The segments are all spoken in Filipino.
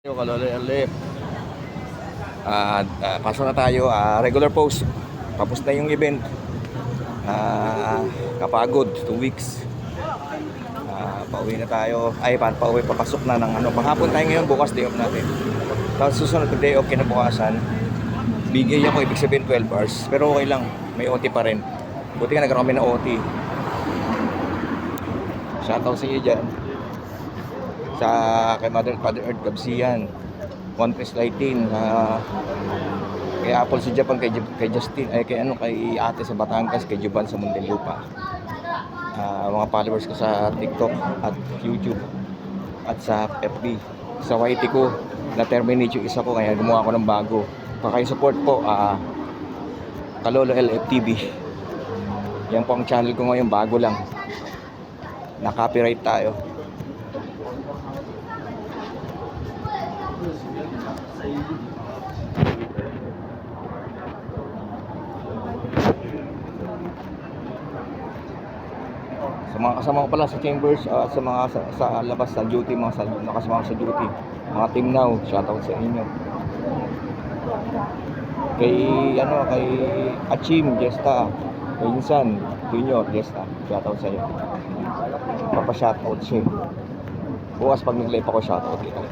Yung Kalolo LF. Pasok na tayo. Regular post. Tapos na yung event. Kapagod. 2 weeks. Pauwi na tayo. Pauwi. Papasok na ng ano. Panghapon tayo ngayon. Bukas day off natin. Tapos susunod na day off kinabukasan. Bigay ako. Ibig sabihin 12 hours. Pero okay lang. May OT pa rin. Buti nga nagkaroon kami ng OT. Shoutout sa iyo dyan. Sa kay Mother Father Earth Gabsian, One Piece Lighting, kay Apple sa Japan, kay Justin, kay ate sa Batangas, kay Juban sa Muntinlupa, mga followers ko sa TikTok at YouTube at sa FB. Sa YT ko na terminate yung isa ko, kaya gumawa ko ng bago. Paki-support po, Kalolo LF TV. Yan po ang channel ko ngayon, bago lang, na copyright tayo. Sa mga kasama ko pala sa chambers, sa mga sa labas sa duty, mga nakasama ko sa duty, mga team now, shoutout sa inyo. Kay Achim Gesta, kay Insan Junior Gesta, shoutout sa inyo. Papa-shoutout siya. Bukas pag nag-live ako, shoutout kita.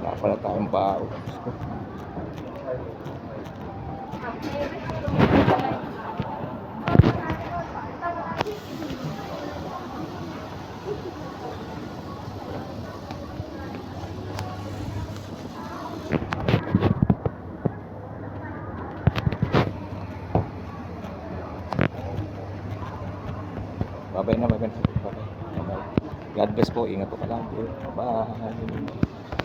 Wala pala tayong bao. Bye-bye na, bye-bye. God bless po, ingat po ka lang. Bye.